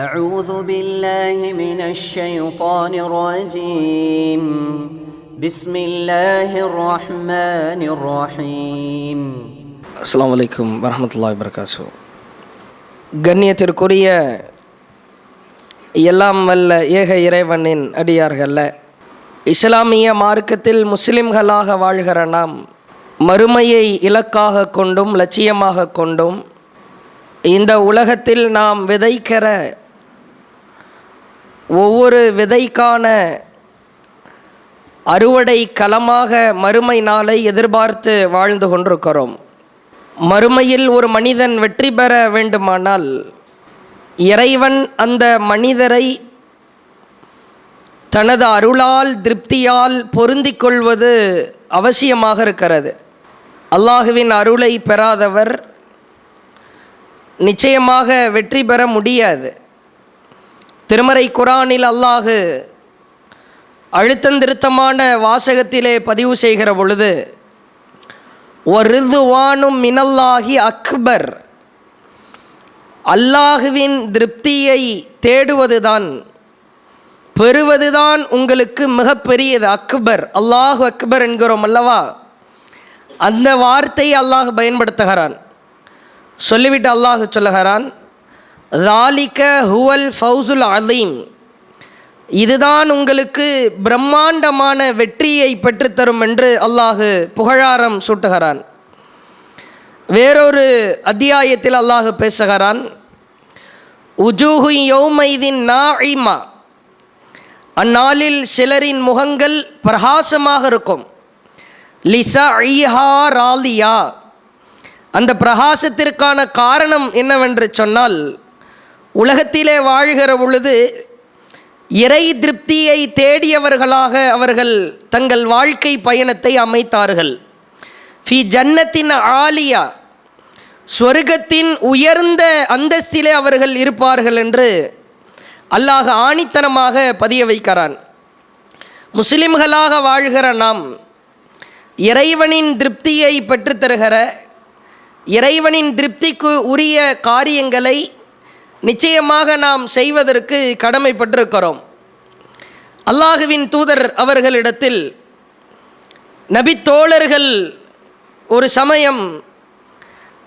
أعوذ بالله من الشيطان الرجيم بسم الله الرحمن الرحيم அஸ்ஸலாமு அலைக்கும் வரஹ்மத்துல்லாஹி வபரகாத்துஹு. கண்ணியத்திற்குரிய எல்லாம் வல்ல ஏக இறைவனின் அடியார்கள, இஸ்லாமிய மார்க்கத்தில் முஸ்லிம்களாக வாழ்கிற நாம் மறுமையை இலக்காக கொண்டும் லட்சியமாக கொண்டும் இந்த உலகத்தில் நாம் விதைக்கிற ஒவ்வொரு விதைக்கான அறுவடை களமாக மறுமை நாளை எதிர்பார்த்து வாழ்ந்து கொண்டிருக்கிறோம். மறுமையில் ஒரு மனிதன் வெற்றி பெற வேண்டுமானால் இறைவன் அந்த மனிதரை தனது அருளால் திருப்தியால் பொருந்திக் கொள்வது அவசியமாக இருக்கிறது. அல்லாஹுவின் அருளை பெறாதவர் நிச்சயமாக வெற்றி பெற முடியாது. திருமறை குர்ஆனில் அல்லாஹு அழுத்தந்திருத்தமான வாசகத்திலே பதிவு செய்கிற பொழுது, வரிதுவானும் மினல்லாஹி அக்பர், அல்லாஹுவின் திருப்தியை தேடுவதுதான் பெறுவதுதான் உங்களுக்கு மிகப்பெரியது. அக்பர், அல்லாஹு அக்பர் என்கிறோம் அல்லவா, அந்த வார்த்தை அல்லாஹ் பயன்படுத்துகிறான். சொல்லிவிட்டு அல்லாஹ் சொல்லுகிறான், ذَلِكَ هُوَ الْفَوْزُ الْعَظِيمُ, இதுதான் உங்களுக்கு பிரம்மாண்டமான வெற்றியை பெற்றுத்தரும் என்று அல்லாஹ் புகழாரம் சூட்டுகிறான். வேறொரு அத்தியாயத்தில் அல்லாஹ் பேசுகிறான், உஜூஹு யௌமைதின் நாஇமா, அந்நாளில் சிலரின் முகங்கள் பிரகாசமாக இருக்கும். லிஸஇஹா ராலியா, அந்த பிரகாசத்திற்கான காரணம் என்னவென்று சொன்னால், உலகத்திலே வாழ்கிற பொழுது இறை திருப்தியை தேடியவர்களாக அவர்கள் தங்கள் வாழ்க்கை பயணத்தை அமைத்தார்கள். ஃபி ஜன்னத்தின் ஆலியா, ஸ்வர்க்கத்தின் உயர்ந்த அந்தஸ்திலே அவர்கள் இருப்பார்கள் என்று அல்லாஹ் ஆணித்தனமாக பதிய வைக்கிறான். முஸ்லிம்களாக வாழ்கிற நாம் இறைவனின் திருப்தியை பெற்றுத்தருகிற, இறைவனின் திருப்திக்கு உரிய காரியங்களை நிச்சயமாக நாம் செய்வதற்கு கடமைப்பட்டிருக்கிறோம். அல்லாஹுவின் தூதர் அவர்களிடத்தில் நபித்தோழர்கள் ஒரு சமயம்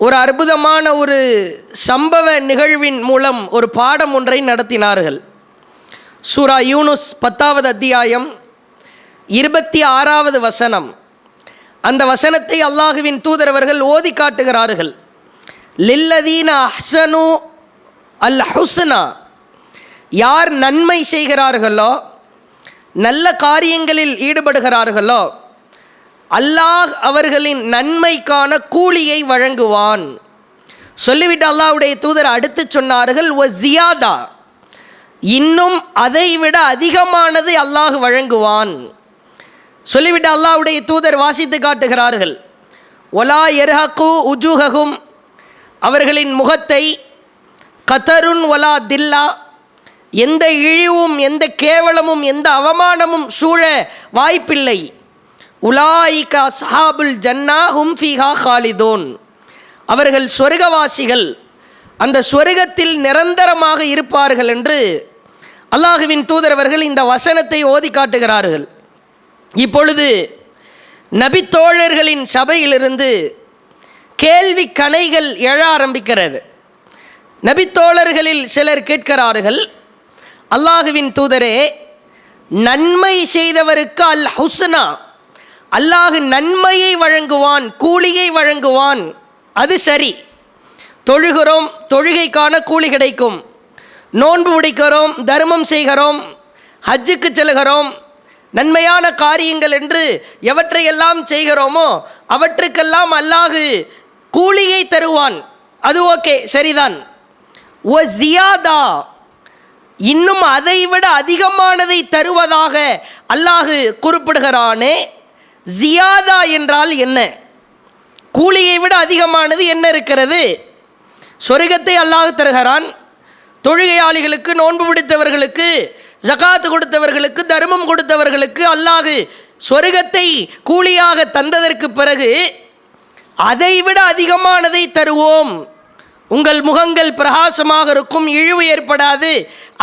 ஒரு அற்புதமான ஒரு சம்பவ நிகழ்வின் மூலம் ஒரு பாடம் ஒன்றை நடத்தினார்கள். சூரா யூனுஸ் 10வது அத்தியாயம் 26வது வசனம். அந்த வசனத்தை அல்லாஹுவின் தூதரவர்கள் ஓதி காட்டுகிறார்கள். லில்லதீன அஹ்ஸனு அல் ஹுஸ்னா, யார் நன்மை செய்கிறார்களோ, நல்ல காரியங்களில் ஈடுபடுகிறார்களோ, அல்லாஹ் அவர்களின் நன்மைக்கான கூலியை வழங்குவான். சொல்லிவிட்டு அல்லாஹ்வுடைய தூதர் அடுத்து சொன்னார்கள், வ ஜியாதா, இன்னும் அதைவிட அதிகமானது அல்லாஹ் வழங்குவான். சொல்லிவிட்டு அல்லாஹ்வுடைய தூதர் வாசித்து காட்டுகிறார்கள், ஒலா எர்ஹகு உஜூஹகும், அவர்களின் முகத்தை கதருன் வலா தில்லா, எந்த இழிவும் எந்த கேவலமும் எந்த அவமானமும் சூழ வாய்ப்பில்லை. உலாயிக அஸ்ஹாபுல் ஜன்னா ஹும் ஃபீஹா காலிதூன், அவர்கள் சொர்க்கவாசிகள், அந்த சொர்க்கத்தில் நிரந்தரமாக இருப்பார்கள் என்று அல்லாஹுவின் தூதரவர்கள் இந்த வசனத்தை ஓதி காட்டுகிறார்கள். இப்பொழுது நபித்தோழர்களின் சபையிலிருந்து கேள்வி கணைகள் எழ ஆரம்பிக்கிறது. நபித்தோழர்களில் சிலர் கேட்கிறார்கள், அல்லாஹுவின் தூதரே, நன்மை செய்தவருக்கு அல் ஹுஸ்னா, அல்லாஹ் நன்மையை வழங்குவான், கூலியை வழங்குவான், அது சரி. தொழுகிறோம், தொழுகைக்கான கூலி கிடைக்கும். நோன்பு பிடிக்கிறோம், தர்மம் செய்கிறோம், ஹஜ்ஜுக்கு செல்கிறோம், நன்மையான காரியங்கள் என்று எவற்றையெல்லாம் செய்கிறோமோ அவற்றுக்கெல்லாம் அல்லாஹ் கூலியை தருவான், அது ஓகே, சரிதான். ஒ ஜியாதா, இன்னும் அதைவிட அதிகமானதை தருவதாக அல்லாஹ் குறிப்பிடுகிறானே, ஜியாதா என்றால் என்ன? கூலியை விட அதிகமானது என்ன இருக்கிறது? சொர்க்கத்தை அல்லாஹ் தருகிறான். தொழுகையாளிகளுக்கு, நோன்பு பிடித்தவர்களுக்கு, ஜகாத்து கொடுத்தவர்களுக்கு, தர்மம் கொடுத்தவர்களுக்கு அல்லாஹ் சொர்க்கத்தை கூலியாக தந்ததற்கு பிறகு அதைவிட அதிகமானதை தருவோம், உங்கள் முகங்கள் பிரகாசமாக இருக்கும், இழிவு ஏற்படாது,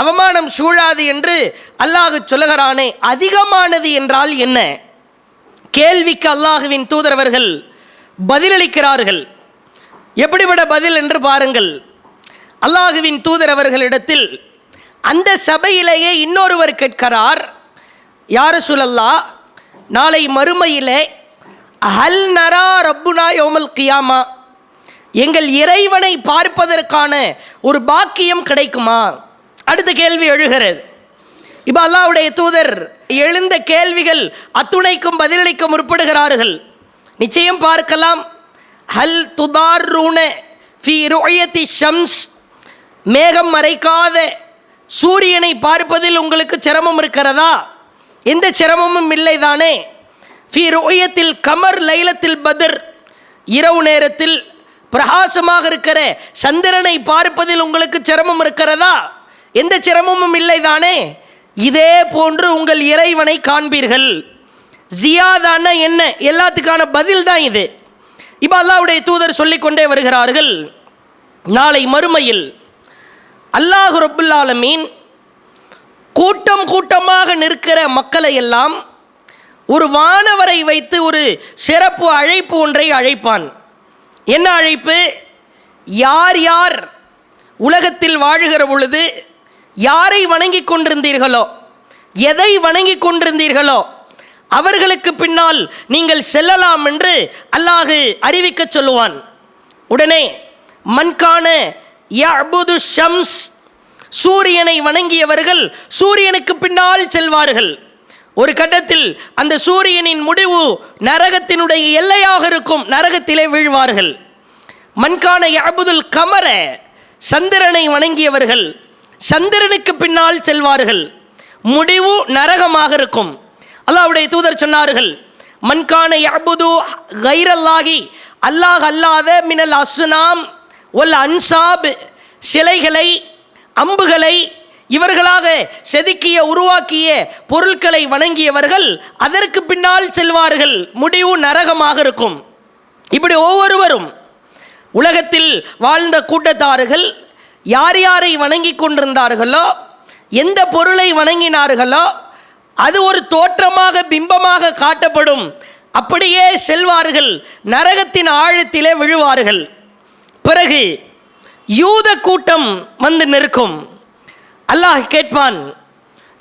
அவமானம் சூழாது என்று அல்லாஹ் சொல்லுகிறானே, அதிகமானது என்றால் என்ன? கேள்விக்கு அல்லாஹுவின் தூதரவர்கள் பதிலளிக்கிறார்கள். எப்படிப்பட்ட பதில் என்று பாருங்கள். அல்லாஹுவின் தூதரவர்களிடத்தில் அந்த சபையிலேயே இன்னொருவர் கேட்கிறார், யா ரசூலல்லாஹ், நாளை மறுமையிலே ஹல் நரா ரப்புனா யௌமல் கியாமா, எங்கள் இறைவனை பார்ப்பதற்கான ஒரு பாக்கியம் கிடைக்குமா? அடுத்த கேள்வி எழுகிறது. இப்போ அல்லாஹ்வுடைய தூதர் எழுந்த கேள்விகள் அத்துணைக்கும் பதிலளிக்க முற்படுகிறார்கள். நிச்சயம் பார்க்கலாம். ஹல் துதார்ரூன ஃபி ருயத்தி ஷம்ஸ், மேகம் மறைக்காத சூரியனை பார்ப்பதில் உங்களுக்கு சிரமம் இருக்கிறதா? எந்த சிரமமும் இல்லை தானே? ஃபி ருயத்தில் கமர் லைலத்தில் பத்ர், இரவு நேரத்தில் பிரகாசமாக இருக்கிற சந்திரனை பார்ப்பதில் உங்களுக்கு சிரமம் இருக்கிறதா? எந்த சிரமமும் இல்லை தானே? இதே போன்று உங்கள் இறைவனை காண்பீர்கள். ஜியாதான என்ன? எல்லாத்துக்கான பதில் தான் இது. இப்போ அல்லாஹ்வுடைய தூதர் சொல்லிக்கொண்டே வருகிறார்கள், நாளை மறுமையில் அல்லாஹ் ரப்புல் ஆலமீன் கூட்டம் கூட்டமாக நிற்கிற மக்களை எல்லாம் ஒரு வானவரை வைத்து ஒரு சிறப்பு அழைப்பு ஒன்றை அழைப்பான். என்ன அழைப்பு? யார் யார் உலகத்தில் வாழுகிற பொழுது யாரை வணங்கி கொண்டிருந்தீர்களோ, எதை வணங்கி கொண்டிருந்தீர்களோ அவர்களுக்கு பின்னால் நீங்கள் செல்லலாம் என்று அல்லாஹ் அறிவிக்க சொல்லுவான். உடனே மன்கான யஅபுது ஷம்ஸ், சூரியனை வணங்கியவர்கள் சூரியனுக்கு பின்னால் செல்வார்கள். ஒரு கட்டத்தில் அந்த சூரியனின் முடிவு நரகத்தினுடைய எல்லையாக இருக்கும், நரகத்திலே வீழ்வார்கள். மன்கான யஅபுதுல் கமர, சந்திரனை வணங்கியவர்கள் சந்திரனுக்கு பின்னால் செல்வார்கள், முடிவு நரகமாக இருக்கும். அல்லாஹ்வுடைய தூதர் சொன்னார்கள், மன்கான யஅபுது கைரல்லாஹி, அல்லாஹ் அல்லாத மினல் அஸ்னாம் வல் அன்சாப், சிலைகளை, அம்புகளை, இவர்களாக செதுக்கிய உருவாக்கிய பொருட்களை வணங்கியவர்கள் அதற்கு பின்னால் செல்வார்கள், முடிவு நரகமாக இருக்கும். இப்படி ஒவ்வொருவரும் உலகத்தில் வாழ்ந்த கூட்டத்தார்கள் யார் யாரை வணங்கி கொண்டிருந்தார்களோ, எந்த பொருளை வணங்கினார்களோ அது ஒரு தோற்றமாக பிம்பமாக காட்டப்படும், அப்படியே செல்வார்கள், நரகத்தின் ஆழத்திலே விழுவார்கள். பிறகு யூத கூட்டம் வந்து நிற்கும். அல்லாஹ் கேட்பான்,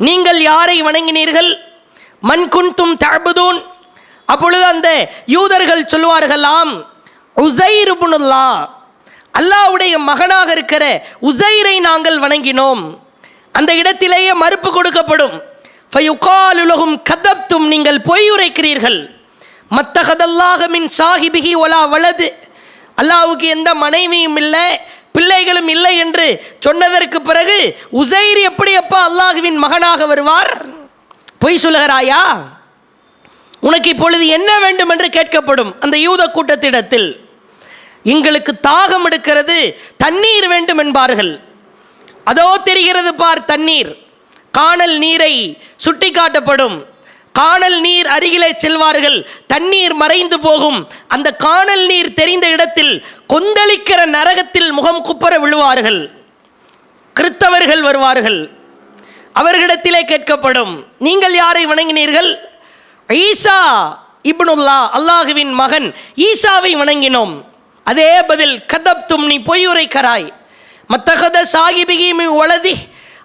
நீங்கள் யாரை வணங்கினீர்கள்? மன் குன்தும் தஅபுதூன். அப்பொழுது அந்த யூதர்கள் சொல்வார்களாம், உஸைர் இப்னுல்லாஹ், அல்லாஹ்வுடைய மகனாக இருக்கிற உஸைரை நாங்கள் வணங்கினோம். அந்த இடத்திலேயே மறுப்பு கொடுக்கப்படும். ஃபயுகாலு லஹும் கதப்தும், நீங்கள் பொய் உரைக்கிறீர்கள். மத்தகதல்லாஹ மின் சாஹிபிஹி வலா வலது, அல்லாஹ்வுக்கு எந்த மனைவியும் இல்லை, பிள்ளைகளும் இல்லை என்று சொன்னதற்கு பிறகு உஸைர் எப்படி அப்பா அல்லாஹ்வின் மகனாக வருவார்? பொய் சொல்லுகிறாயா? உனக்கு இப்பொழுது என்ன வேண்டும் என்று கேட்கப்படும் அந்த யூத கூட்டத்திடத்தில். எங்களுக்கு தாகம் எடுக்கிறது, தண்ணீர் வேண்டும் என்பார்கள். அதோ தெரிகிறது பார் தண்ணீர், காணல் நீரை சுட்டி காட்டப்படும். காணல் நீர் அருகிலே செல்வார்கள், தண்ணீர் மறைந்து போகும். அந்த காணல் நீர் தெரிந்த இடத்தில் கொந்தளிக்கிற நரகத்தில் முகம் குப்புற விழுவார்கள். கிறிஸ்தவர்கள் வருவார்கள், அவர்களிடத்திலே கேட்கப்படும், நீங்கள் யாரை வணங்கினீர்கள்? ஈசா இப்னுல்லாஹ், அல்லாஹுவின் மகன் ஈசாவை வணங்கினோம். அதே பதில், கதப்தும், நீ பொய் உரைக்கிறாய். மத்தகத சாஹிபிகி மின் வலதி,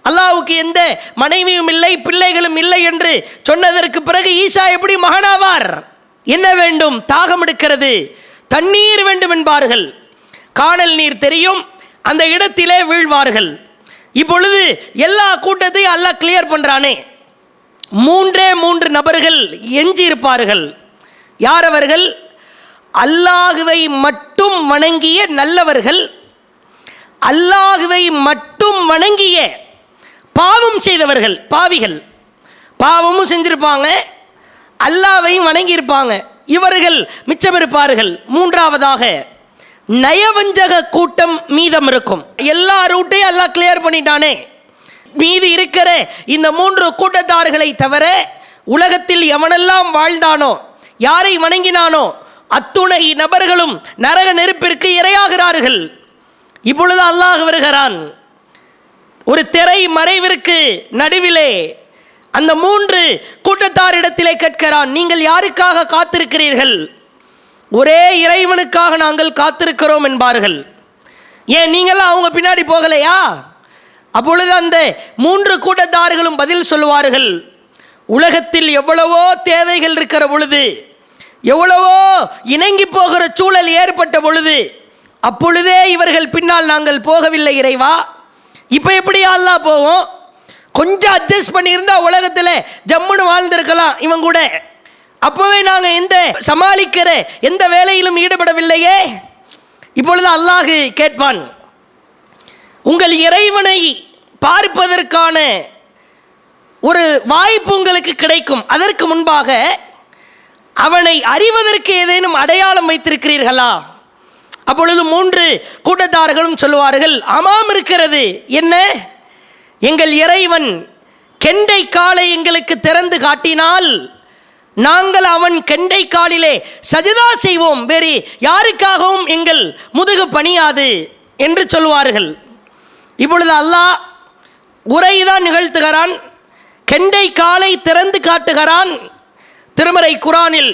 அல்லாஹ்வுக்கு எந்த மனைவியும் இல்லை, பிள்ளைகளும் இல்லை என்று சொன்னதற்கு பிறகு ஈசா எப்படி மகனாவார்? என்ன வேண்டும்? தாகம் எடுக்கிறது, தண்ணீர் வேண்டும் என்பார்கள். காணல் நீர் தெரியும், அந்த இடத்திலே வீழ்வார்கள். இப்பொழுது எல்லா கூட்டத்தையும் அல்லாஹ் கிளியர் பண்றானே. 3 நபர்கள் எஞ்சி இருப்பார்கள். யார் அவர்கள்? அல்லாஹுவை மட்டும் வணங்கிய நல்லவர்கள், அல்லாஹுவை மட்டும் வணங்கிய பாவம் செய்தவர்கள், பாவிகள். பாவமும் செஞ்சிருப்பாங்க, அல்லாஹ்வையும் வணங்கியிருப்பாங்க, இவர்கள் மிச்சம் இருப்பார்கள். 3வதாக நயவஞ்சக கூட்டம் மீதம் இருக்கும். எல்லா ரூட்டையும் அல்லாஹ் கிளியர் பண்ணிட்டானே. மீதி இருக்கிற இந்த 3 கூட்டத்தார்களை தவிர உலகத்தில் எவனெல்லாம் வாழ்ந்தானோ, யாரை வணங்கினானோ அத்துணை நபர்களும் நரக நெருப்பிற்கு இரையாகிறார்கள். இப்பொழுது அல்லாஹ் வருகிறான். ஒரு திரை மறைவிற்கு நடுவிலே அந்த 3 கூட்டத்தாரிடத்திலே கேட்கிறான், நீங்கள் யாருக்காக காத்திருக்கிறீர்கள்? ஒரே இறைவனுக்காக நாங்கள் காத்திருக்கிறோம் என்பார்கள். ஏன் நீங்களாம் அவங்க பின்னாடி போகலையா? அப்பொழுது அந்த 3 கூட்டத்தார்களும் பதில் சொல்லுவார்கள், உலகத்தில் எவ்வளவோ தேவைகள் இருக்கிற பொழுது, எவ்வளவோ இணங்கி போகிற சூழல் ஏற்பட்ட பொழுது, அப்பொழுதே இவர்கள் பின்னால் நாங்கள் போகவில்லை இறைவா. இப்போ எப்படி அல்லாஹ் போவோம்? கொஞ்சம் அட்ஜஸ்ட் பண்ணியிருந்தா உலகத்தில் ஜம்முன்னு வாழ்ந்திருக்கலாம் இவன் கூட. அப்போவே நாங்கள் சமாளிக்கிற எந்த வேலையிலும் ஈடுபடவில்லையே. இப்பொழுது அல்லாஹ் கேட்பான், உங்கள் இறைவனை பார்ப்பதற்கான ஒரு வாய்ப்பு உங்களுக்கு கிடைக்கும். அதற்கு முன்பாக அவனை அறிவதற்கு ஏதேனும் அடையாளம் வைத்திருக்கிறீர்களா? அப்பொழுது 3 கூட்டத்தார்களும் சொல்லுவார்கள், ஆமாம் இருக்கிறது. என்ன? எங்கள் இறைவன் கெண்டை காலை எங்களுக்கு திறந்து காட்டினால் நாங்கள் அவன் கெண்டை காலிலே சஜதா செய்வோம், வேறு யாருக்காகவும் எங்கள் முதுகு பணியாது என்று சொல்வார்கள். இப்பொழுது அல்லாஹ் உரைதான் நிகழ்த்துகிறான், கெண்டை காலை திறந்து காட்டுகிறான். திருமறை குரானில்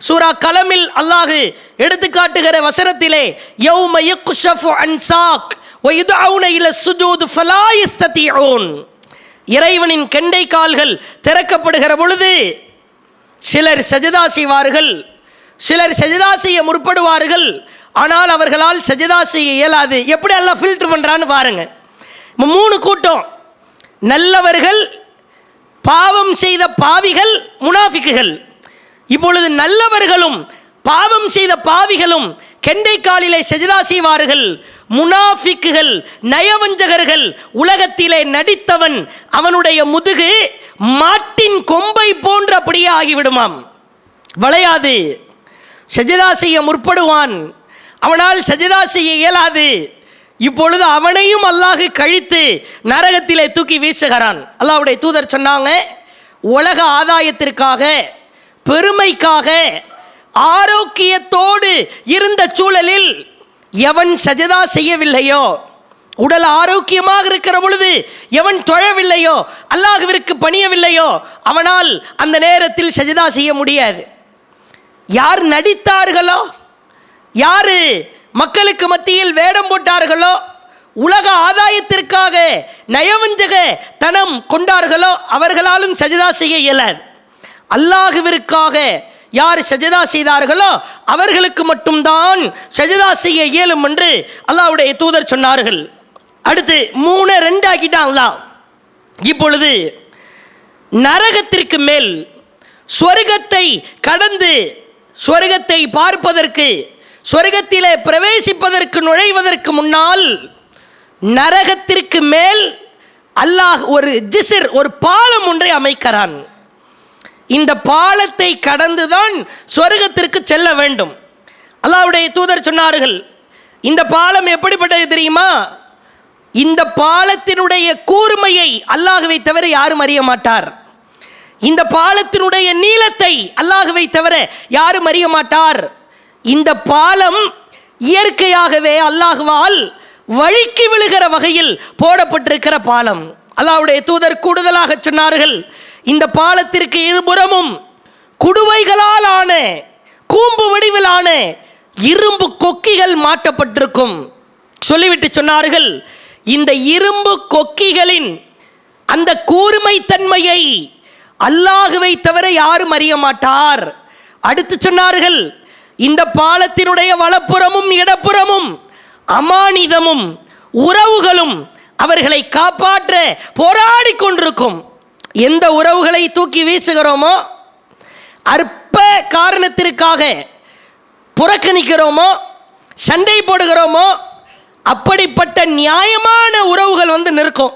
சூரா கலமில் அல்லாஹ் எடுத்து காட்டுகிற வசனத்திலே, யௌம யக்ஷஃபு அன் சாக் வ யுதஊன இல ஸுஜூத் ஃபலா யஸ்ததீஊன், இறைவனின் கெண்டை கால்கள் திறக்கப்படுகிற பொழுது சிலர் சஜதா செய்வார்கள், சிலர் சஜதா செய்ய முற்படுவார்கள், ஆனால் அவர்களால் சஜதா செய்ய இயலாது. எப்படி அல்லாஹ் ஃபில்டர் பண்ணுறான்னு பாருங்க. 3 கூட்டம், நல்லவர்கள், பாவம் செய்த பாவிகள், முனாஃபிக்குகள். இப்பொழுது நல்லவர்களும் பாவம் செய்த பாவிகளும் கெண்டை காலிலே சஜதா செய்வார்கள். முனாஃபிக்குகள், நயவஞ்சகர்கள், உலகத்திலே நடித்தவன் அவனுடைய முதுகு மாட்டின் கொம்பை போன்ற அப்படியே ஆகிவிடுமாம், வளையாது. சஜதா செய்ய முற்படுவான், அவனால் சஜதா செய்ய இயலாது. இப்பொழுது அவனையும் அல்லாஹ் கழித்து நரகத்திலே தூக்கி வீசுகிறான். அல்லாஹ்வுடைய தூதர் சொன்னாங்க, உலக ஆதாயத்திற்காக, பெருமைக்காக, ஆரோக்கியத்தோடு இருந்த சூழலில் எவன் சஜதா செய்யவில்லையோ, உடல் ஆரோக்கியமாக இருக்கிற பொழுது எவன் தொழவில்லையோ, அல்லாஹ்விற்கு பணியவில்லையோ, அவனால் அந்த நேரத்தில் சஜதா செய்ய முடியாது. யார் நடித்தார்களோ, யார் மக்களுக்கு மத்தியில் வேடம் போட்டார்களோ, உலக ஆதாயத்திற்காக நயவஞ்சக தனம் கொண்டார்களோ, அவர்களாலும் சஜதா செய்ய இயலாது. அல்லாஹ்விற்காக யார் சஜதா செய்தார்களோ அவர்களுக்கு மட்டும்தான் சஜதா செய்ய இயலும் என்று அல்லாஹ்வுடைய தூதர் சொன்னார்கள். அடுத்து 3 2 ஆக்கிட்டான் அல்லாஹ். இப்பொழுது நரகத்திற்கு மேல் சொர்க்கத்தை கடந்து சொர்க்கத்தை பார்ப்பதற்கு, சொர்க்கத்திலே பிரவேசிப்பதற்கு, நுழைவதற்கு முன்னால் நரகத்திற்கு மேல் அல்லாஹ் ஒரு ஜிஸ்ர், ஒரு பாலம் ஒன்றை அமைக்கிறான். இந்த பாலத்தை கடந்துதான் சொர்க்கத்திற்கு செல்ல வேண்டும். அல்லாஹ்வுடைய தூதர் சொன்னார்கள், இந்த பாலம் எப்படிப்பட்டது தெரியுமா? இந்த பாலத்தினுடைய கூர்மையை அல்லாஹ்வை தவிர யாரும் அறிய மாட்டார். இந்த பாலத்தினுடைய நீளத்தை அல்லாஹ்வை தவிர யாரும் அறிய மாட்டார். இந்த பாலம் இயற்கையாகவே அல்லாஹ்வால் வழுக்கி விழுகிற வகையில் போடப்பட்டிருக்கிற பாலம். அல்லாஹ்வுடைய தூதர் கூடுதலாக சொன்னார்கள், இந்த பாலத்திற்கு இருபுறமும் குடுவைகளால் ஆன, கூம்பு வடிவிலான இரும்பு கொக்கிகள் மாட்டப்பட்டிருக்கும். சொல்லிவிட்டு சொன்னார்கள், இந்த இரும்பு கொக்கிகளின் அந்த கூர்மை தன்மையை அல்லாஹ்வை தவிர யாரும் அறிய மாட்டார். அடுத்து சொன்னார்கள், இந்த பாலத்தினுடைய வலப்புறமும் இடப்புறமும் அமானிதமும் உறவுகளும் அவர்களை காப்பாற்ற போராடி கொண்டிருக்கும். எந்த உறவுகளை தூக்கி வீசுகிறோமோ, அற்ப காரணத்திற்காக புறக்கணிக்கிறோமோ, சண்டை போடுகிறோமோ, அப்படிப்பட்ட நியாயமான உறவுகள் வந்து நிற்கும்.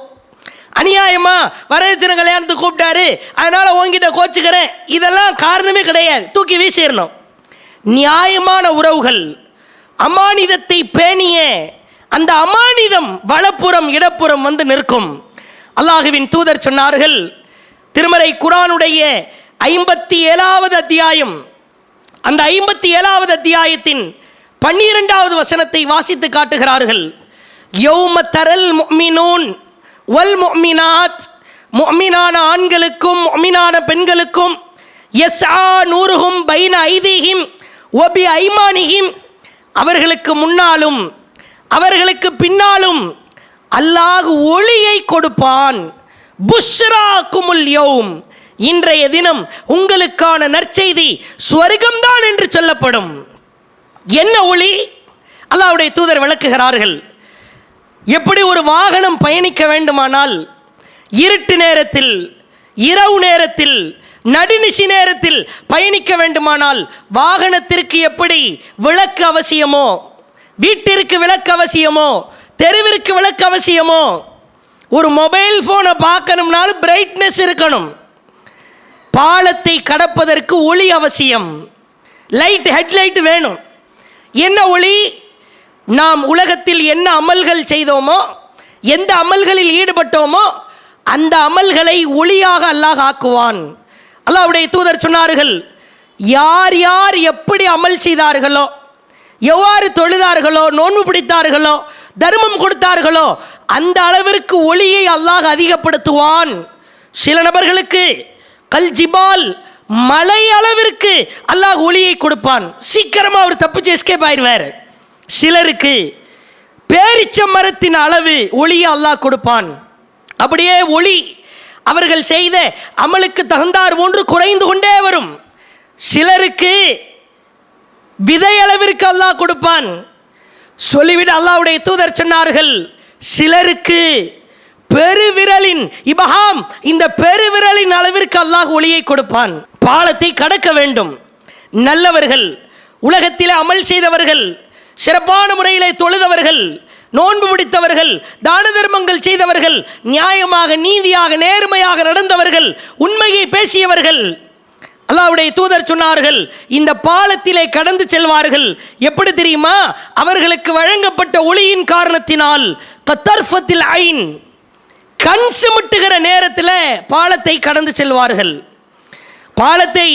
அநியாயமா வரதட்சணை கல்யாணத்துக்கு கூப்பிட்டாரு, அதனால உங்ககிட்ட கோச்சுக்கிறேன், இதெல்லாம் காரணமே கிடையாது, தூக்கி வீசிடணும். நியாயமான உறவுகள், அமானிதத்தை பேணிய அந்த அமானிதம் வலப்புறம் இடப்புறம் வந்து நிற்கும். அல்லாஹுவின் தூதர் சொன்னார்கள், திருமறை குர்ஆனுடைய 57வது அத்தியாயம், அந்த 57வது அத்தியாயத்தின் 12வது வசனத்தை வாசித்து காட்டுகிறார்கள். யௌம தரல் முஃமினூன் வல் முஃமினாத், முஃமினான ஆண்களுக்கும் முஃமினான பெண்களுக்கும் யஸ்ஆ நூருஹும் பைன ஐதீஹிம் வ பி ஐமானிஹிம், அவர்களுக்கு முன்னாலும் அவர்களுக்கு பின்னாலும் அல்லாஹ் ஒளியை கொடுப்பான். புஷ்ராக்குமுல் யௌம், இன்றைய தினம் உங்களுக்கான நற்செய்தி சுவர்க்கம்தான் என்று சொல்லப்படும். என்ன ஒளி? அல்லாஹ்வுடைய தூதர் விளக்குகிறார்கள். எப்படி ஒரு வாகனம் பயணிக்க வேண்டுமானால் இருட்டு நேரத்தில், இரவு நேரத்தில், நடுநிசி நேரத்தில் பயணிக்க வேண்டுமானால் வாகனத்திற்கு எப்படி விளக்கு அவசியமோ, வீட்டிற்கு விளக்கு அவசியமோ, தெருவிற்கு விளக்கு அவசியமோ, ஒரு மொபைல் போனை பார்க்கணும்னாலும் பிரைட்னஸ் இருக்கணும். பாலத்தை கடப்பதற்கு ஒளி அவசியம், லைட், ஹெட்லைட் வேணும். என்ன ஒளி? நாம் உலகத்தில் என்ன அமல்கள் செய்தோமோ, எந்த அமல்களில் ஈடுபட்டோமோ அந்த அமல்களை ஒளியாக அல்லாஹ் ஆக்குவான். அல்லாஹ்வுடைய தூதர் சொன்னார்கள், யார் யார் எப்படி அமல் செய்தார்களோ, எவ்வாறு தொழுதார்களோ, நோன்பு பிடித்தார்களோ, தர்மம் கொடுத்தார்களோ அந்த அளவிற்கு ஒளியை அல்லாஹ் அதிகப்படுத்துவான். சில நபர்களுக்கு கல்ஜிபால், மலை அளவிற்கு அல்லாஹ் ஒளியை கொடுப்பான். சீக்கிரமா அவர் தப்பிச்சு எஸ்கேப் ஆயிடுவார். சிலருக்கு பேரிச்ச மரத்தின் அளவு ஒளியை அல்லாஹ் கொடுப்பான். அப்படியே ஒளி அவர்கள் செய்த அமலுக்கு தகுந்தார் போன்று குறைந்து கொண்டே வரும். சிலருக்கு விதை அளவிற்கு அல்லாஹ் கொடுப்பான். சொல்லிவிட அல்லாஹ்வுடைய தூதர் சொன்னார்கள், சிலருக்கு பெருவிரலின் இபஹாம், இந்த பெருவிரலின் அளவிற்கு அல்லாஹ் ஒளியை கொடுப்பான். பாலத்தை கடக்க வேண்டும். நல்லவர்கள், உலகத்தில் அமல் செய்தவர்கள், சிறப்பான முறையிலே தொழுதவர்கள், நோன்பு பிடித்தவர்கள், தான தர்மங்கள் செய்தவர்கள், நியாயமாக, நீதியாக, நேர்மையாக நடந்தவர்கள், உண்மையை பேசியவர்கள், அல்லாஹ்வுடைய தூதர் சொன்னார்கள், இந்த பாலத்திலே கடந்து செல்வார்கள். எப்படி தெரியுமா? அவர்களுக்கு வழங்கப்பட்ட ஒளியின் காரணத்தினால் கத்தர்ஃபத்தில் ஐன், கண் சிமிட்டுகிற நேரத்தில் பாலத்தை கடந்து செல்வார்கள். பாலத்தை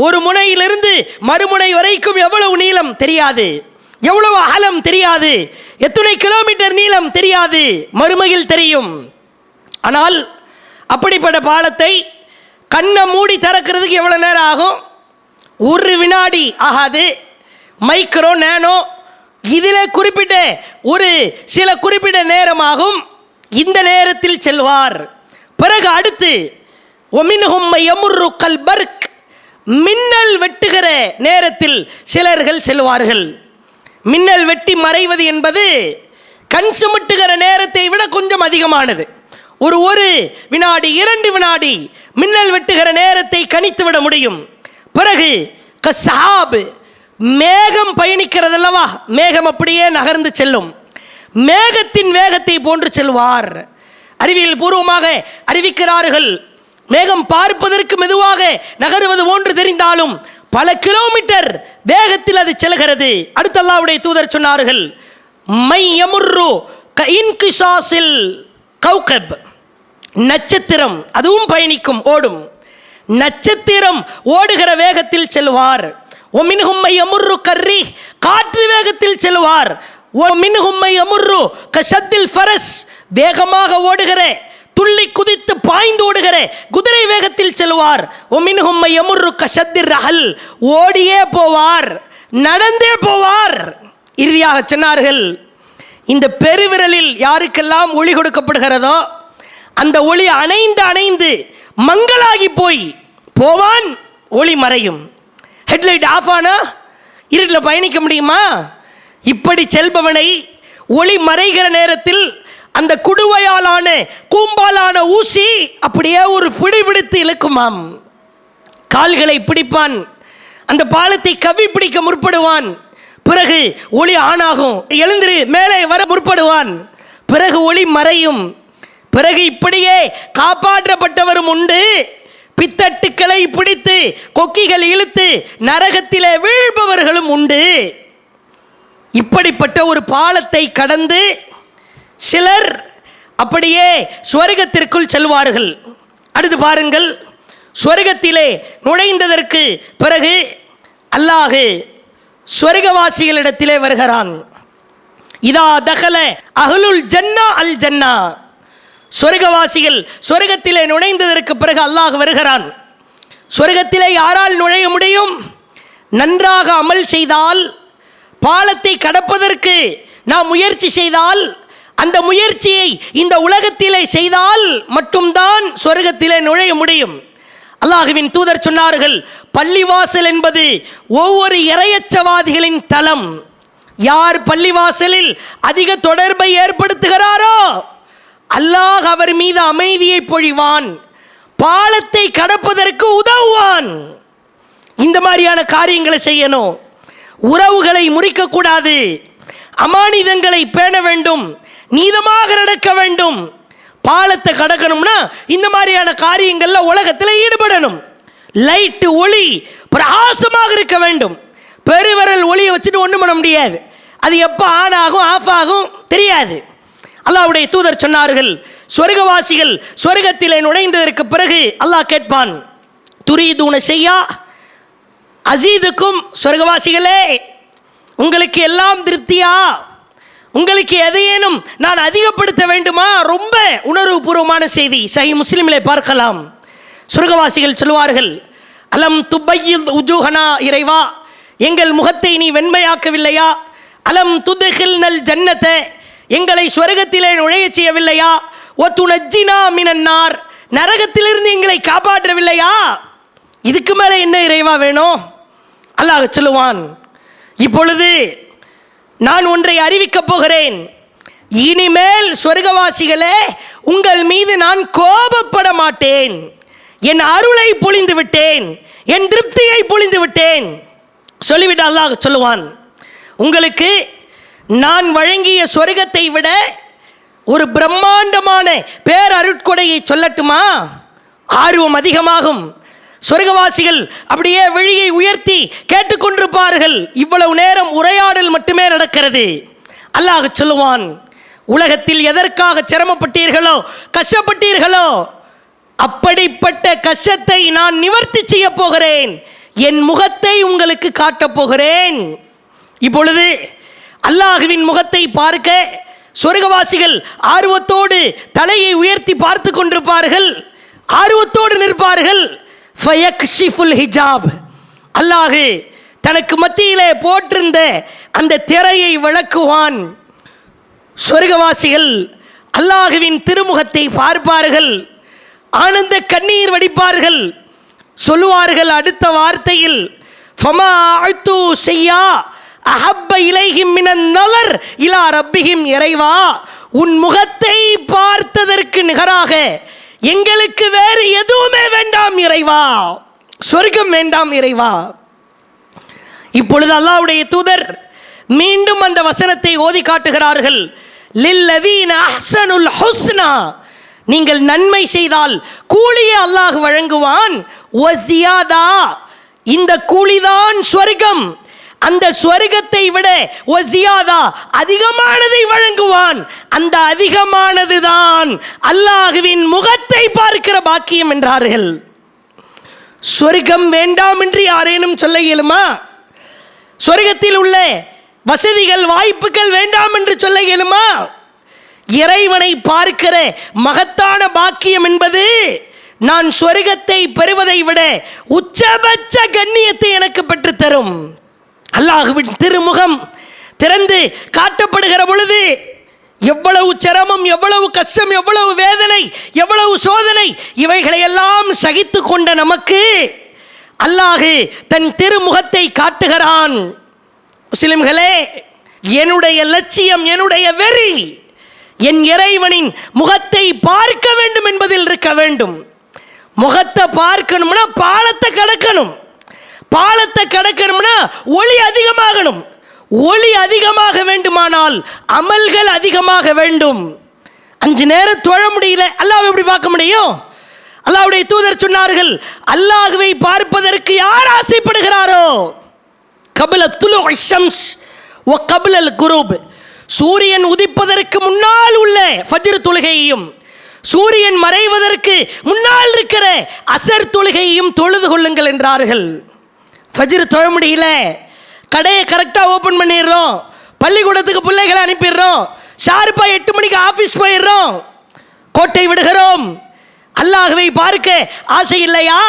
ஒரு முனையிலிருந்து மறுமுனை வரைக்கும் எவ்வளவு நீளம் தெரியாது, எவ்வளவு அகலம் தெரியாது, எத்தனை கிலோமீட்டர் நீளம் தெரியாது, மறுமையில் தெரியும். ஆனால் அப்படிப்பட்ட பாலத்தை கண்ணை மூடி திறக்கிறதுக்கு எவ்வளோ நேரம் ஆகும்? ஒரு வினாடி ஆகாது. மைக்ரோ, நேனோ, இதில் குறிப்பிட்ட ஒரு சில குறிப்பிட்ட நேரமாகும். இந்த நேரத்தில் செல்வார். பிறகு அடுத்து ஒமின்ஹும் யமுர்ரு கல் பர்க், மின்னல் வெட்டுகிற நேரத்தில் சிலர்கள் செல்வார்கள். மின்னல் வெட்டி மறைவது என்பது கண் சுமிட்டுகிற நேரத்தை விட கொஞ்சம் அதிகமானது. ஒரு வினாடி, 2 வினாடி மின்னல் வெட்டுகிற நேரத்தை கணித்து விட முடியும். பிறகு கஸ்ஸாப், மேகம் பயணிக்கிறது அல்லவா, மேகம் அப்படியே நகர்ந்து செல்லும். மேகத்தின் வேகத்தை போன்று செல்வார். அறிவியல் பூர்வமாக அறிவிக்கிறார்கள், மேகம் பார்ப்பதற்கு மெதுவாக நகருவது போன்று தெரிந்தாலும் பல கிலோமீட்டர் வேகத்தில் அது செல்கிறது. அடுத்து அல்லாஹ்வுடைய தூதர் சொன்னார்கள், மை யமுர்ரு கஇன்கிஷாஸில் கௌகப், நட்சத்திரம் அதுவும் பயணிக்கும், ஓடும். நட்சத்திரம் ஓடுகிற வேகத்தில் செல்வார். ஒமின்ஹும் மை யமுர்ரு கர்ரி, காற்று வேகத்தில் செல்வார். ஒமின்ஹும் மை யமுர்ரு கஷத்தில் ஃபரஸ், வேகமாக ஓடுகிற, துள்ளி குதித்து பாய்ந்து ஓடுகிற குதிரை வேகத்தில் செல்வார். ஒமின்ஹும் மை யமுர்ரு கஷத்திர் ரஹல், ஓடியே போவார், நடந்தே போவார். இறுதியாக சொன்னார்கள், இந்த பெருவிரலில் யாருக்கெல்லாம் ஒளி கொடுக்கப்படுகிறதோ அந்த ஒளி அணைந்து அணைந்து மங்களாகி போய் போவான், ஒளி மறையும். ஹெட்லைட் ஆஃப் ஆனா இருட்டில் பயணிக்க முடியுமா? இப்படி செல்பவனை ஒளி மறைகிற நேரத்தில் அந்த குடுவையாலான கூம்பாலான ஊசி அப்படியே ஒரு பிடிபிடித்து இழுக்குமாம். கால்களை பிடிப்பான், அந்த பாலத்தை கவி பிடிக்க முற்படுவான். பிறகு ஒளி ஆனாகும், எழுந்திரு மேலே வர முற்படுவான். பிறகு ஒளி மறையும். பிறகு இப்படியே காப்பாற்றப்பட்டவரும் உண்டு, பித்தட்டுக்களை பிடித்து கொக்கிகள் இழுத்து நரகத்திலே வீழ்பவர்களும் உண்டு. இப்படிப்பட்ட ஒரு பாலத்தை கடந்து சிலர் அப்படியே ஸ்வர்க்கத்திற்குள் செல்வார்கள். அடுத்து பாருங்கள், ஸ்வர்க்கத்திலே நுழைந்ததற்கு பிறகு அல்லாஹ் ஸ்வர்க்கவாசிகளிடத்திலே வருகிறான். இதா தகல அஹ்லுல் ஜன்னா அல் ஜன்னா, சொர்க்கவாசிகள் சொர்க்கத்திலே நுழைந்ததற்கு பிறகு அல்லாஹ் வருகிறான். சொர்க்கத்திலே யாரால் நுழைய முடியும்? நன்றாக அமல் செய்தால், பாலத்தை கடப்பதற்கு நாம் முயற்சி செய்தால், அந்த முயற்சியை இந்த உலகத்திலே செய்தால் மட்டும்தான் சொர்க்கத்திலே நுழைய முடியும். அல்லாஹ்வின் தூதர் சொன்னார்கள், பள்ளிவாசல் என்பது ஒவ்வொரு இறையச்சவாதிகளின் தலம். யார் பள்ளிவாசலில் அதிக தொடர்பை ஏற்படுத்துகிறாரோ அல்லாஹ் அவர் மீது அமைதியை பொழிவான், பாலத்தை கடப்பதற்கு உதவுவான். இந்த மாதிரியான காரியங்களை செய்யணும். உறவுகளை முறிக்கக்கூடாது, அமானிதங்களை பேண வேண்டும், நீதமாக நடக்க வேண்டும். பாலத்தை கடக்கணும்னா இந்த மாதிரியான காரியங்கள்ல உலகத்தில் ஈடுபடணும். லைட்டு ஒளி பிரகாசமாக இருக்க வேண்டும். பெருவிரல் ஒளியை வச்சுட்டு ஒன்றும் பண்ண முடியாது, அது எப்போ ஆன் ஆகும் ஆஃப் ஆகும் தெரியாது. அல்லாஹ்வுடைய தூதர் சொன்னார்கள், சொர்க்கவாசிகள் சொர்க்கத்திலே நுழைந்ததற்கு பிறகு அல்லாஹ் கேட்பான், துரீதுன செய்யா அசீதுக்கும், சொர்க்கவாசிகளே உங்களுக்கு எல்லாம் திருப்தியா? உங்களுக்கு எதையேனும் நான் அதிகப்படுத்த வேண்டுமா? ரொம்ப உணர்வுபூர்வமான செய்தி, சஹீஹ் முஸ்லிமிலே பார்க்கலாம். சொர்க்கவாசிகள் சொல்வார்கள், அலம் துபையித் உஜூஹனா, இறைவா எங்கள் முகத்தை நீ வெண்மையாக்கவில்லையா? அலம் துத்கில்னல் ஜன்னத, எங்களை சொர்க்கத்திலே நுழைய செய்யவில்லையா? ஒத்துனஜ்ஜினா மினன்னார், நரகத்திலிருந்து எங்களை காப்பாற்றவில்லையா? இதுக்கு மேலே என்ன இறைவா வேணும்? அல்லாஹ் சொல்லுவான், இப்பொழுது நான் ஒன்றை அறிவிக்கப் போகிறேன். இனிமேல் சொர்க்கவாசிகளே உங்கள் மீது நான் கோபப்பட மாட்டேன். என் அருளை பொழிந்து விட்டேன், என் திருப்தியை பொழிந்து விட்டேன். சொல்லிவிட்டு அல்லாஹ் சொல்லுவான், உங்களுக்கு நான் வழங்கிய சொர்க்கத்தை விட ஒரு பிரம்மாண்டமான பேரருட்கொடையை சொல்லட்டுமா? ஆர்வம் அதிகமாகும். சொர்க்கவாசிகள் அப்படியே விழியை உயர்த்தி கேட்டுக்கொண்டிருப்பார்கள். இவ்வளவு நேரம் உரையாடல் மட்டுமே நடக்கிறது. அல்லாஹ் சொல்லுவான், உலகத்தில் எதற்காக சிரமப்பட்டீர்களோ, கஷ்டப்பட்டீர்களோ, அப்படிப்பட்ட கஷ்டத்தை நான் நிவர்த்தி செய்ய போகிறேன். என் முகத்தை உங்களுக்கு காட்டப் போகிறேன். இப்பொழுது அல்லாஹ்வின் முகத்தை பார்க்க சொர்க்கவாசிகள் ஆர்வத்தோடு தலையை உயர்த்தி பார்த்து கொண்டிருப்பார்கள், ஆர்வத்தோடு நிற்பார்கள். ஃபயக்ஷிஃபுல் ஹிஜாப், அல்லாஹ் தனக்கு மத்தியிலே போட்டிருந்த அந்த திரையை விளக்குவான். சொர்க்கவாசிகள் அல்லாஹ்வின் திருமுகத்தை பார்ப்பார்கள், ஆனந்த கண்ணீர் வடிப்பார்கள். சொல்லுவார்கள் அடுத்த வார்த்தையில், ஃபமா அஅது ஷையா அஹப்ப இலைஹிம் மினன் நலர் இலா ரப்பிஹிம், இறைவா உன் முகத்தை பார்த்ததற்கு நிகராக எங்களுக்கு வேறு எதுவுமே வேண்டாம் இறைவா, சொர்க்கம் வேண்டாம் இறைவா. இப்பொழுது அல்லாஹ்வுடைய தூதர் மீண்டும் அந்த வசனத்தை ஓதி காட்டுகிறார்கள், லில்லதீன அஹ்ஸனுல் ஹுஸ்னா, நீங்கள் நன்மை செய்தால் கூலியை அல்லாஹ் வழங்குவான். வஸியாதா, இந்த கூலிதான் சொர்க்கம், அந்த சொர்க்கத்தை விட வஸியாதா அதிகமானதை வழங்குவான். அந்த அதிகமானதுதான் அல்லாஹ்வின் முகத்தை பார்க்கிற பாக்கியம் என்றார்கள். சொர்க்கம் வேண்டாம் என்று யாரேனும் சொல்ல இயலுமா? சொர்க்கத்தில் உள்ள வசதிகள் வாய்ப்புகள் வேண்டாம் என்று சொல்ல இயலுமா? இறைவனை பார்க்கிற மகத்தான பாக்கியம் என்பது நான் சொர்க்கத்தை பெறுவதை விட உச்சபட்ச கண்ணியத்தை எனக்கு பெற்றுத்தரும். அல்லாஹ்வின் திருமுகம் திறந்து காட்டப்படுகிற பொழுது எவ்வளவு சிரமம், எவ்வளவு கஷ்டம், எவ்வளவு வேதனை, எவ்வளவு சோதனை, இவைகளை எல்லாம் சகித்து கொண்ட நமக்கு அல்லாஹ் தன் திருமுகத்தை காட்டுகிறான். முஸ்லிம்களே, என்னுடைய லட்சியம், என்னுடைய வெறி என் இறைவனின் முகத்தை பார்க்க வேண்டும் என்பதில் இருக்க வேண்டும். முகத்தை பார்க்கணும்னா பாலத்தை கடக்கணும், பாலத்தை கடக்கணும்னா ஒளி அதிகமாகணும், ஒளி அதிகமாக வேண்டுமானால் அமல்கள் அதிகமாக வேண்டும். 5 நேரம் தொழ முடியல, அல்லாஹ்வை எப்படி பார்க்க முடியும்? அல்லாஹ்வுடைய தூதர் சொன்னார்கள், அல்லாஹ்வை பார்ப்பதற்கு யார் ஆசைப்படுகிறாரோ, கபில துலு ஷம்ஸ் வ கபிலல் குரூப், சூரியன் உதிப்பதற்கு முன்னால் உள்ள ஃபஜ்ர் தொழுகையையும் சூரியன் மறைவதற்கு முன்னால் இருக்கிற அசர் தொழுகையையும் தொழுது கொள்ளுங்கள் என்றார்கள். ஃபஜ்ர் தொழ முடியல, கடையை கரெக்டாக ஓப்பன் பண்ணிடுறோம், பள்ளிக்கூடத்துக்கு பிள்ளைகளை அனுப்பிடுறோம், ஷார்ப்பா 8 மணிக்கு ஆபீஸ் போயிடுறோம், கோட்டை விடுகிறோம். அல்லாஹ்வை பார்க்க ஆசை இல்லையா?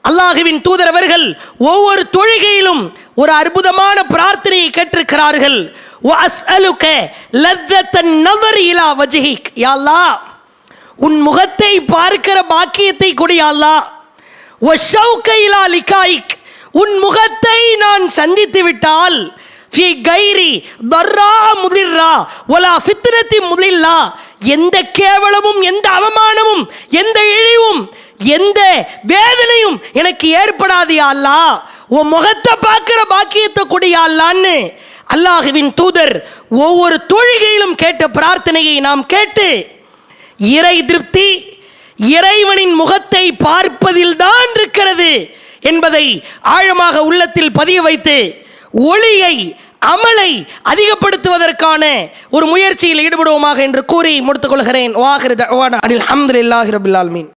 அல்லாஹ்வின் தூதர் அவர்கள் ஒவ்வொரு தொழுகையிலும் ஒரு அற்புதமான பிரார்த்தனையை கேட்டிருக்கிறார்கள். வஅஸ்அலுக லzzatan நஸர் இலா வஜ்ஹிக், யா அல்லாஹ் உன் முகத்தை பார்க்கிற பாக்கியத்தை கொடு யா அல்லாஹ். வஷௌக இலா லிகாயிக், உன் முகத்தை நான் சந்தித்து விட்டால் ஃபி கைரி தர்ரா முதிர்ரா வலா ஃபித்னதி முதில்லா, எந்த கேவலமும் எந்த அவமானமும் எந்த இழிவும் எந்த வேதனையும் எனக்கு ஏற்படாது யா அல்லாஹ், உன் முகத்தை பார்க்கிற பாக்கியத்தை கொடு யா அல்லாஹ்னு அல்லாஹ்வின் தூதர் ஒவ்வொரு தொழுகையிலும் கேட்ட பிரார்த்தனையை நாம் கேட்டு இறை திருப்தி இறைவனின் முகத்தை பார்ப்பதில்தான் இருக்கிறது என்பதை ஆழமாக உள்ளத்தில் பதிய வைத்து ஒளியை அமலை அதிகப்படுத்துவதற்கான ஒரு முயற்சியில் ஈடுபடுவோமாக என்று கூறி முடித்துக் கொள்கிறேன். வாஹிரு தஅவானா அல்ஹம்துலில்லாஹி ரப்பில் ஆலமீன்.